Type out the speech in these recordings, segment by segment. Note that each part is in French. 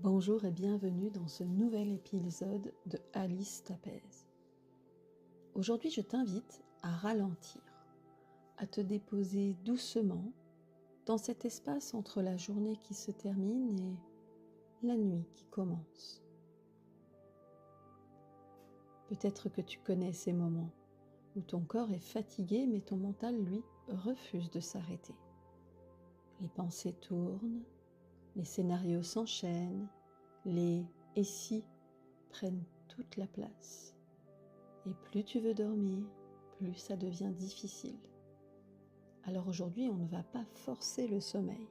Bonjour et bienvenue dans ce nouvel épisode de Alice t'apaise. Aujourd'hui, je t'invite à ralentir, à te déposer doucement dans cet espace entre la journée qui se termine et la nuit qui commence. Peut-être que tu connais ces moments où ton corps est fatigué mais ton mental, lui, refuse de s'arrêter. Les pensées tournent, les scénarios s'enchaînent, les « et si » prennent toute la place. Et plus tu veux dormir, plus ça devient difficile. Alors aujourd'hui, on ne va pas forcer le sommeil.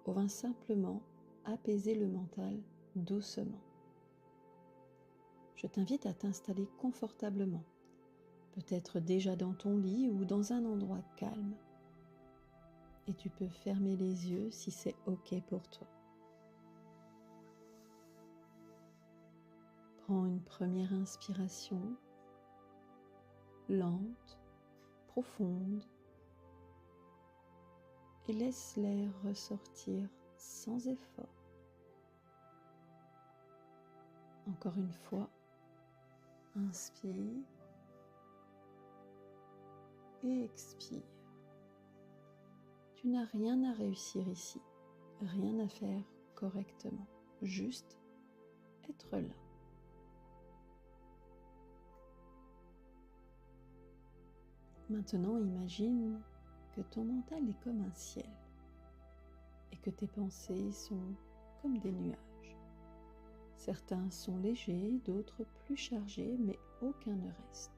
On va simplement apaiser le mental doucement. Je t'invite à t'installer confortablement, peut-être déjà dans ton lit ou dans un endroit calme. Et tu peux fermer les yeux si c'est OK pour toi. Prends une première inspiration, lente, profonde, et laisse l'air ressortir sans effort. Encore une fois, inspire et expire. Tu n'as rien à réussir ici, rien à faire correctement, juste être là. Maintenant, imagine que ton mental est comme un ciel et que tes pensées sont comme des nuages. Certains sont légers, d'autres plus chargés, mais aucun ne reste.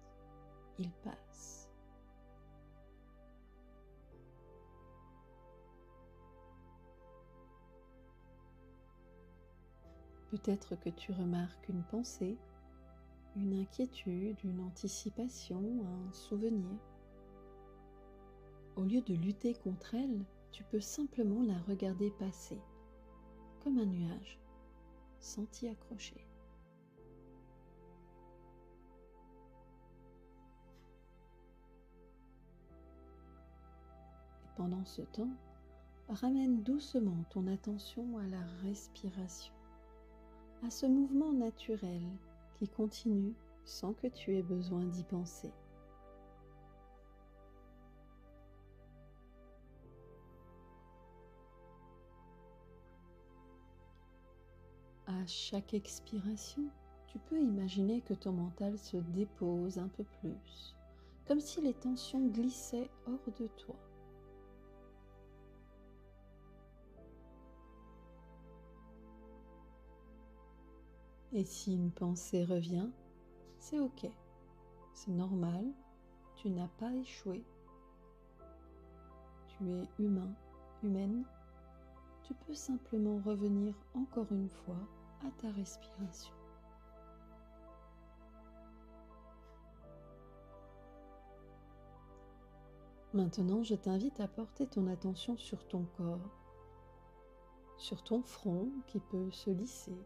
Ils passent. Peut-être que tu remarques une pensée, une inquiétude, une anticipation, un souvenir. Au lieu de lutter contre elle, tu peux simplement la regarder passer, comme un nuage, sans t'y accrocher. Et pendant ce temps, ramène doucement ton attention à la respiration, à ce mouvement naturel qui continue sans que tu aies besoin d'y penser. À chaque expiration, tu peux imaginer que ton mental se dépose un peu plus, comme si les tensions glissaient hors de toi. Et si une pensée revient, c'est OK, c'est normal, tu n'as pas échoué. Tu es humain, humaine. Tu peux simplement revenir encore une fois à ta respiration. Maintenant, je t'invite à porter ton attention sur ton corps, sur ton front qui peut se lisser,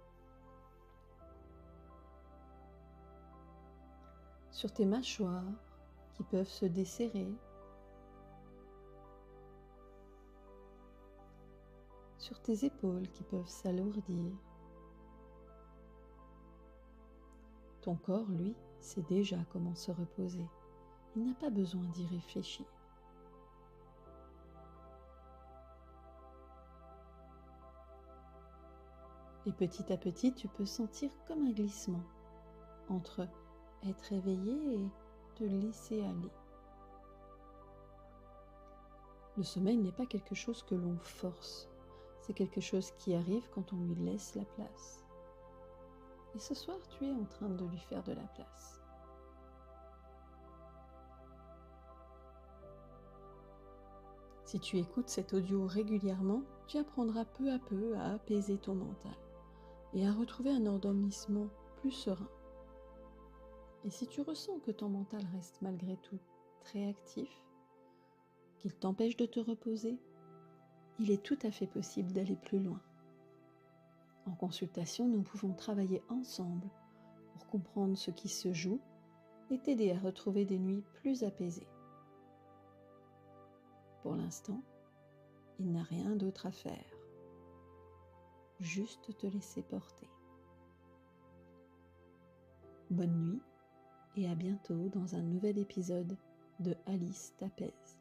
sur tes mâchoires qui peuvent se desserrer, sur tes épaules qui peuvent s'alourdir. Ton corps, lui, sait déjà comment se reposer. Il n'a pas besoin d'y réfléchir. Et petit à petit, tu peux sentir comme un glissement entre être éveillé et te laisser aller. Le sommeil n'est pas quelque chose que l'on force, c'est quelque chose qui arrive quand on lui laisse la place. Et ce soir, tu es en train de lui faire de la place. Si tu écoutes cet audio régulièrement, tu apprendras peu à peu à apaiser ton mental et à retrouver un endormissement plus serein. Et si tu ressens que ton mental reste malgré tout très actif, qu'il t'empêche de te reposer, il est tout à fait possible d'aller plus loin. En consultation, nous pouvons travailler ensemble pour comprendre ce qui se joue et t'aider à retrouver des nuits plus apaisées. Pour l'instant, il n'a rien d'autre à faire. juste te laisser porter. Bonne nuit et à bientôt dans un nouvel épisode de Alice t'apaise.